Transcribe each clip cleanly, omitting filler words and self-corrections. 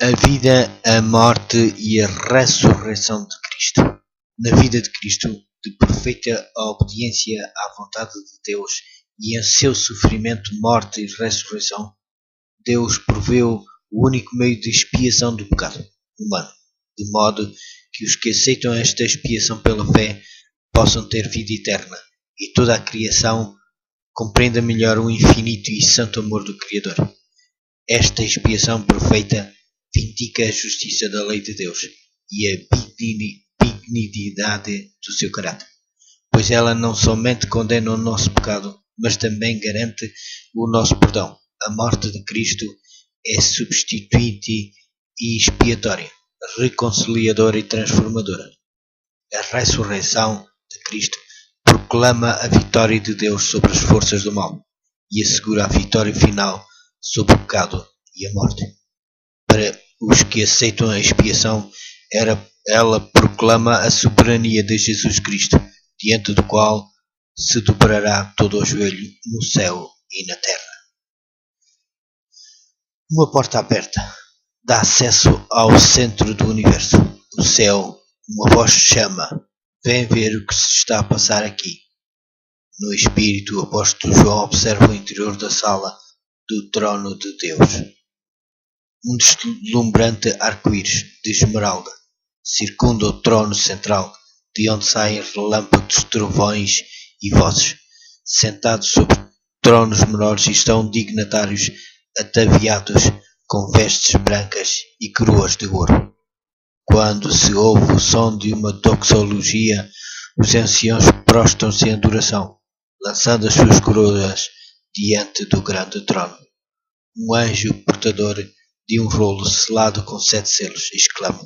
A vida, a morte e a ressurreição de Cristo. Na vida de Cristo, de perfeita obediência à vontade de Deus e em seu sofrimento, morte e ressurreição, Deus proveu o único meio de expiação do pecado humano, de modo que os que aceitam esta expiação pela fé possam ter vida eterna e toda a criação compreenda melhor o infinito e santo amor do Criador. Esta expiação perfeita vindica a justiça da lei de Deus e a benignidade do seu caráter, pois ela não somente condena o nosso pecado, mas também garante o nosso perdão. A morte de Cristo é substituinte e expiatória, reconciliadora e transformadora. A ressurreição de Cristo proclama a vitória de Deus sobre as forças do mal e assegura a vitória final sobre o pecado e a morte. Para os que aceitam a expiação, ela proclama a soberania de Jesus Cristo, diante do qual se dobrará todo o joelho no céu e na terra. Uma porta aberta dá acesso ao centro do universo. O céu, uma voz chama: vem ver o que se está a passar aqui. No espírito, o apóstolo João observa o interior da sala do trono de Deus. Um deslumbrante arco-íris de esmeralda circunda o trono central, de onde saem relâmpagos, trovões e vozes. Sentados sobre tronos menores estão dignatários ataviados com vestes brancas e coroas de ouro. Quando se ouve o som de uma doxologia, os anciãos prostram-se em adoração, lançando as suas coroas diante do grande trono. Um anjo portador de um rolo selado com 7 selos exclama: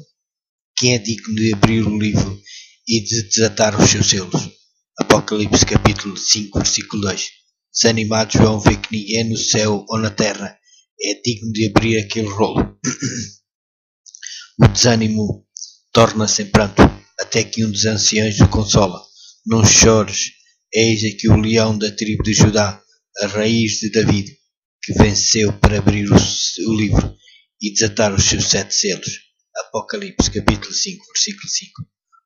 quem é digno de abrir o livro e de desatar os seus selos? Apocalipse capítulo 5, versículo 2. Desanimado, João vê que ninguém no céu ou na terra é digno de abrir aquele rolo. O desânimo torna-se em pranto, até que um dos anciãos o consola. Não chores, eis aqui o leão da tribo de Judá, a raiz de David, que venceu para abrir o livro e desatar os seus 7 selos. Apocalipse capítulo 5, versículo 5.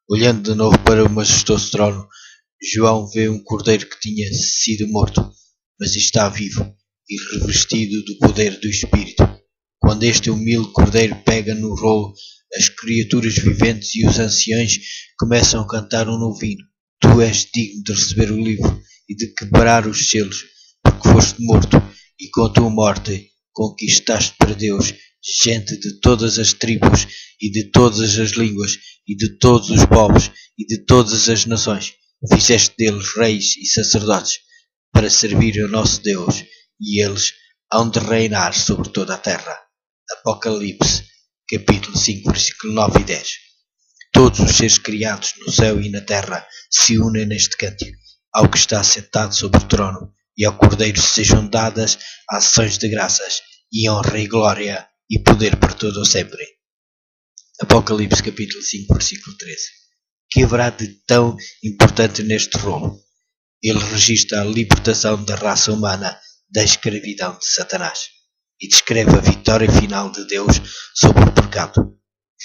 Olhando de novo para o majestoso trono, João vê um cordeiro que tinha sido morto, mas está vivo e revestido do poder do Espírito. Quando este humilde cordeiro pega no rolo, as criaturas viventes e os anciãos começam a cantar um novo hino. Tu és digno de receber o livro e de quebrar os selos, porque foste morto, e com a tua morte conquistaste para Deus gente de todas as tribos e de todas as línguas e de todos os povos e de todas as nações. Fizeste deles reis e sacerdotes para servir ao nosso Deus, e eles hão de reinar sobre toda a terra. Apocalipse capítulo 5, versículo 9 e 10. Todos os seres criados no céu e na terra se unem neste cântico ao que está sentado sobre o trono, e ao Cordeiro sejam dadas ações de graças e honra e glória e poder para todo o sempre. Apocalipse capítulo 5, versículo 13. Que haverá de tão importante neste rolo? Ele registra a libertação da raça humana da escravidão de Satanás e descreve a vitória final de Deus sobre o pecado.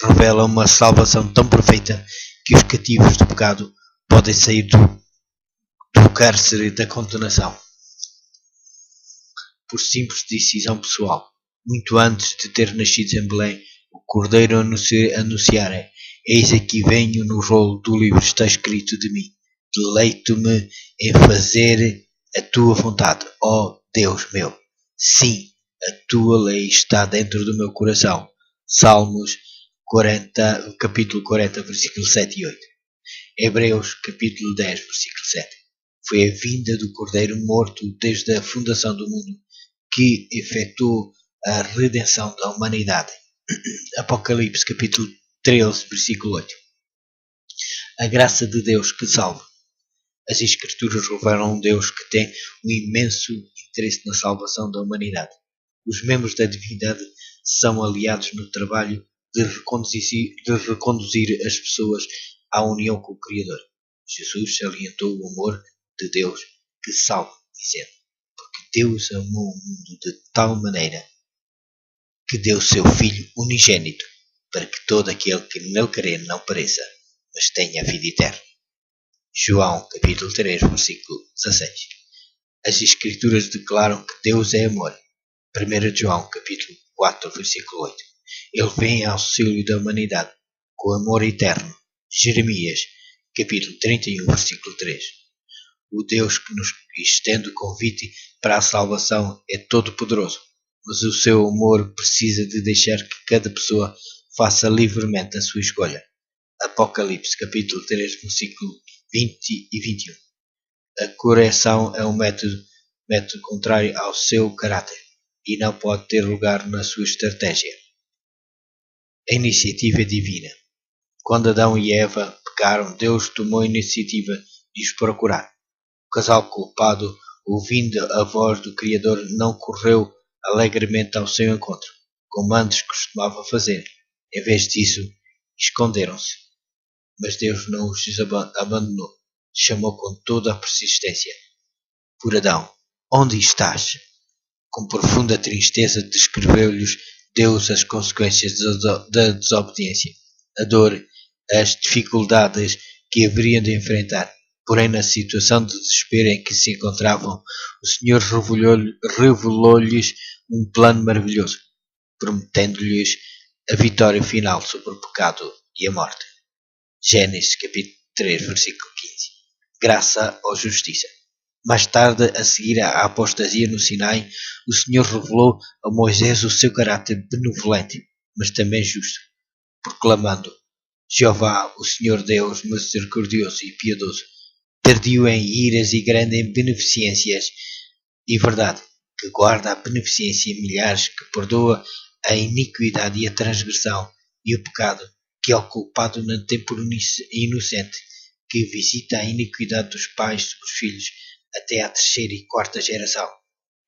Revela uma salvação tão perfeita que os cativos do pecado podem sair do cárcere da condenação por simples decisão pessoal. Muito antes de ter nascido em Belém, o Cordeiro anunciara: eis aqui venho, no rolo do livro está escrito de mim: deleito-me em fazer a tua vontade, ó Deus meu. Sim, a tua lei está dentro do meu coração. Salmos 40, capítulo 40, versículo 7 e 8. Hebreus capítulo 10, versículo 7. Foi a vinda do Cordeiro morto desde a fundação do mundo que efetuou a redenção da humanidade. Apocalipse capítulo 13, versículo 8. A graça de Deus que salva. As Escrituras revelam um Deus que tem um imenso interesse na salvação da humanidade. Os membros da divindade são aliados no trabalho de reconduzir as pessoas à união com o Criador. Jesus salientou o amor de Deus que salva, dizendo: porque Deus amou o mundo de tal maneira que deu seu Filho unigênito, para que todo aquele que nele crer não pereça, mas tenha a vida eterna. João capítulo 3, versículo 16. As Escrituras declaram que Deus é amor. 1 João capítulo 4, versículo 8. Ele vem em auxílio da humanidade, com amor eterno. Jeremias capítulo 31, versículo 3. O Deus que nos estende o convite para a salvação é todo-poderoso, mas o seu amor precisa de deixar que cada pessoa faça livremente a sua escolha. Apocalipse capítulo 3, versículo 20 e 21. A correção é um método contrário ao seu caráter e não pode ter lugar na sua estratégia. A iniciativa divina. Quando Adão e Eva pecaram, Deus tomou a iniciativa de os procurar. O casal culpado, ouvindo a voz do Criador, não correu alegremente ao seu encontro, como antes costumava fazer. Em vez disso, esconderam-se. Mas Deus não os abandonou. Chamou com toda a persistência. Por Adão, onde estás? Com profunda tristeza descreveu-lhes Deus as consequências da desobediência, a dor, as dificuldades que haveriam de enfrentar. Porém, na situação de desespero em que se encontravam, o Senhor revelou-lhes um plano maravilhoso, prometendo-lhes a vitória final sobre o pecado e a morte. Gênesis capítulo 3, versículo 15. Graça ou justiça. Mais tarde, a seguir à apostasia no Sinai, o Senhor revelou a Moisés o seu caráter benevolente, mas também justo, proclamando: Jeová, o Senhor Deus, misericordioso e piedoso, tardio em iras e grande em beneficências e verdade, que guarda a beneficência em milhares, que perdoa a iniquidade e a transgressão e o pecado, que é o culpado não tem por inocente, que visita a iniquidade dos pais sobre os filhos até à terceira e quarta geração.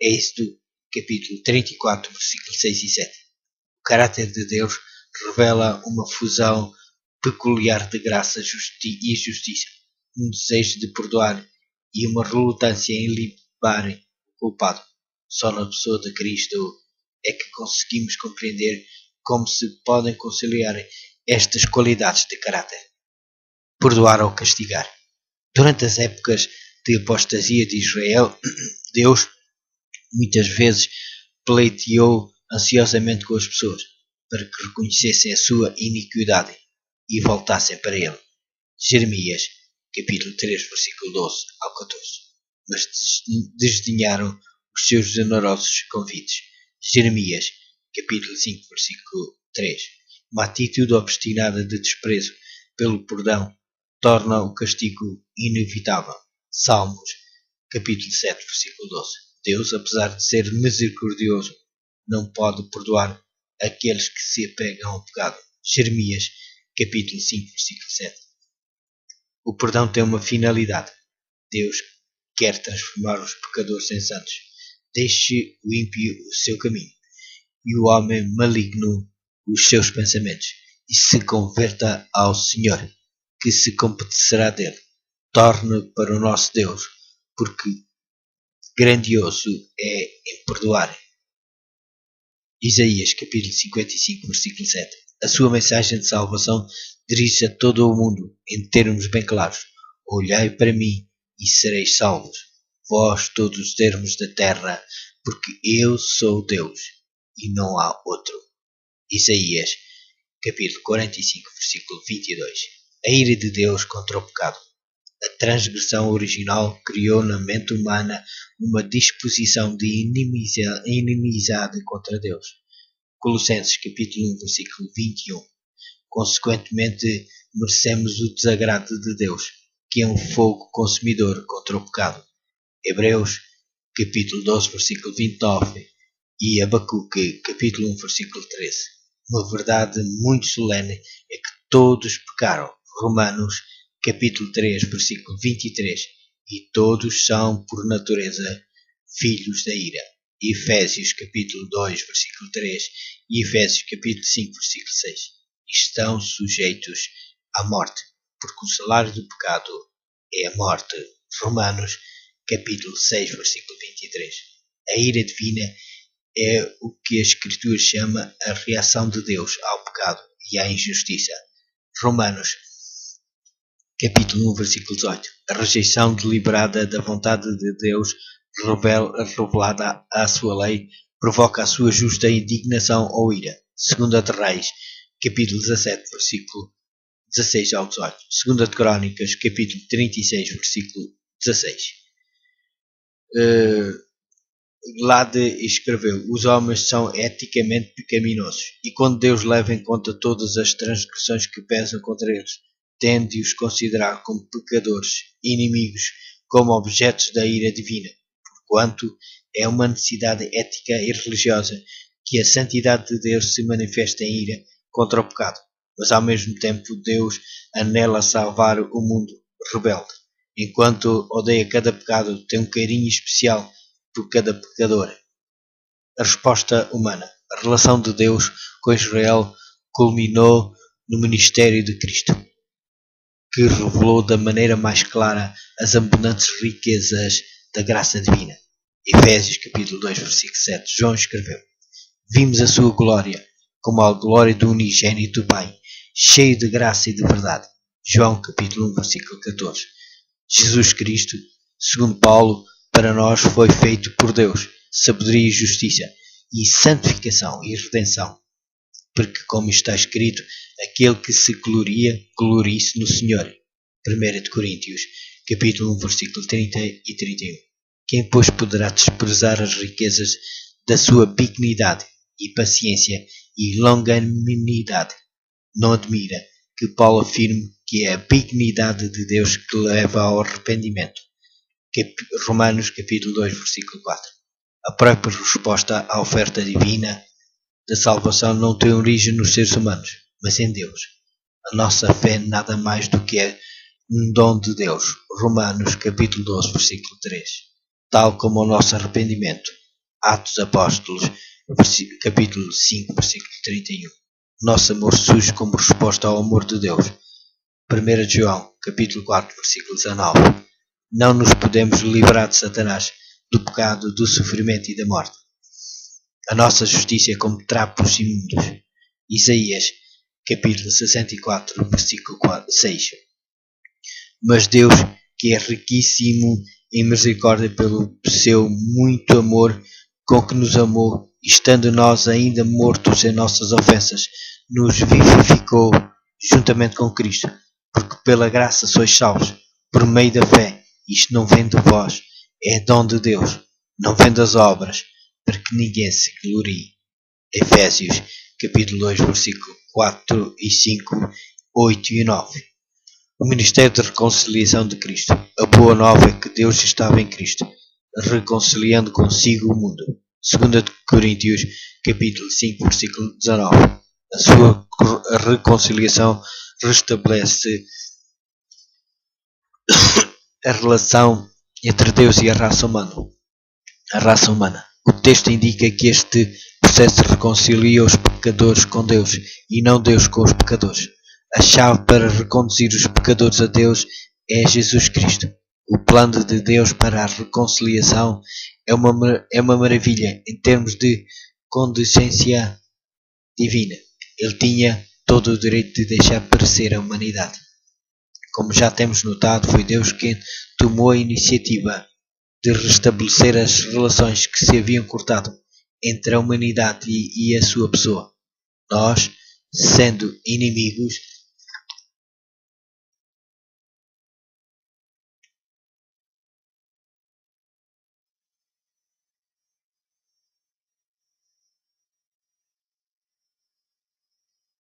Êxodo capítulo 34, versículos 6 e 7. O caráter de Deus revela uma fusão peculiar de graça e justiça, um desejo de perdoar e uma relutância em limpar o culpado. Só na pessoa de Cristo é que conseguimos compreender como se podem conciliar estas qualidades de caráter. Perdoar ou castigar. Durante as épocas de apostasia de Israel, Deus muitas vezes pleiteou ansiosamente com as pessoas para que reconhecessem a sua iniquidade e voltassem para ele. Jeremias, capítulo 3, versículo 12 ao 14. Mas desdenharam os seus generosos convites. Jeremias, capítulo 5, versículo 3. Uma atitude obstinada de desprezo pelo perdão torna o castigo inevitável. Salmos, capítulo 7, versículo 12. Deus, apesar de ser misericordioso, não pode perdoar aqueles que se apegam ao pecado. Jeremias, capítulo 5, versículo 7. O perdão tem uma finalidade. Deus quer transformar os pecadores em santos. Deixe o ímpio o seu caminho e o homem maligno os seus pensamentos, e se converta ao Senhor, que se compadecerá dele. Torne para o nosso Deus, porque grandioso é em perdoar. Isaías capítulo 55, versículo 7. A sua mensagem de salvação dirige-se a todo o mundo, em termos bem claros. Olhai para mim e sereis salvos, vós todos os termos da terra, porque eu sou Deus e não há outro. Isaías capítulo 45, versículo 22. A ira de Deus contra o pecado. A transgressão original criou na mente humana uma disposição de inimizade contra Deus. Colossenses capítulo 1, versículo 21. Consequentemente, merecemos o desagrado de Deus, que é um fogo consumidor contra o pecado. Hebreus capítulo 12, versículo 29 e Abacuque capítulo 1, versículo 13. Uma verdade muito solene é que todos pecaram. Romanos capítulo 3, versículo 23. E todos são, por natureza, filhos da ira. Efésios capítulo 2, versículo 3 e Efésios capítulo 5, versículo 6. Estão sujeitos à morte, porque o salário do pecado é a morte. Romanos capítulo 6, versículo 23. A ira divina é o que a Escritura chama a reação de Deus ao pecado e à injustiça. Romanos, capítulo 1, versículo 18. A rejeição deliberada da vontade de Deus revelada à sua lei provoca a sua justa indignação ou ira. Segunda de Reis, capítulo 17, versículo 16 ao 18. Segunda de Crónicas, capítulo 36, versículo 16. Lade escreveu: os homens são eticamente pecaminosos, e quando Deus leva em conta todas as transgressões que pesam contra eles, tem de os considerar como pecadores, inimigos, como objetos da ira divina, porquanto é uma necessidade ética e religiosa que a santidade de Deus se manifesta em ira contra o pecado, mas ao mesmo tempo Deus anela salvar o mundo rebelde. Enquanto odeia cada pecado, tem um carinho especial por cada pecador. A resposta humana. A relação de Deus com Israel culminou no ministério de Cristo, que revelou da maneira mais clara as abundantes riquezas da graça divina. Efésios capítulo 2, versículo 7. João escreveu: vimos a sua glória, como a glória do unigênito do Pai, cheio de graça e de verdade. João capítulo 1, versículo 14. Jesus Cristo, segundo Paulo, para nós foi feito por Deus sabedoria e justiça, e santificação e redenção, porque, como está escrito, aquele que se gloria, glorie-se no Senhor. 1 Coríntios, capítulo 1, versículo 30 e 31. Quem, pois, poderá desprezar as riquezas da sua benignidade e paciência e longanimidade? Não admira que Paulo afirme que é a benignidade de Deus que leva ao arrependimento. Romanos capítulo 2, versículo 4. A própria resposta à oferta divina da salvação não tem origem nos seres humanos, mas em Deus. A nossa fé é nada mais do que um dom de Deus. Romanos capítulo 12, versículo 3. Tal como o nosso arrependimento. Atos Apóstolos, capítulo 5, versículo 31. Nosso amor surge como resposta ao amor de Deus. 1 João, capítulo 4, versículo 19. Não nos podemos livrar de Satanás, do pecado, do sofrimento e da morte. A nossa justiça é como trapos imundos. Isaías, capítulo 64, versículo 6. Mas Deus, que é riquíssimo em misericórdia pelo seu muito amor com que nos amou, estando nós ainda mortos em nossas ofensas, nos vivificou juntamente com Cristo, porque pela graça sois salvos, por meio da fé. Isto não vem de vós, é dom de Deus, não vem das obras, para que ninguém se glorie. Efésios, capítulo 2, versículo 4 e 5, 8 e 9. O ministério de reconciliação de Cristo. A boa nova é que Deus estava em Cristo, reconciliando consigo o mundo. 2 Coríntios, capítulo 5, versículo 19. A sua reconciliação restabelece a relação entre Deus e a raça humana. O texto indica que este processo reconcilia os pecadores com Deus e não Deus com os pecadores. A chave para reconduzir os pecadores a Deus é Jesus Cristo. O plano de Deus para a reconciliação é uma maravilha em termos de condescendência divina. Ele tinha todo o direito de deixar perecer a humanidade. Como já temos notado, foi Deus quem tomou a iniciativa de restabelecer as relações que se haviam cortado entre a humanidade e a sua pessoa. Nós, sendo inimigos,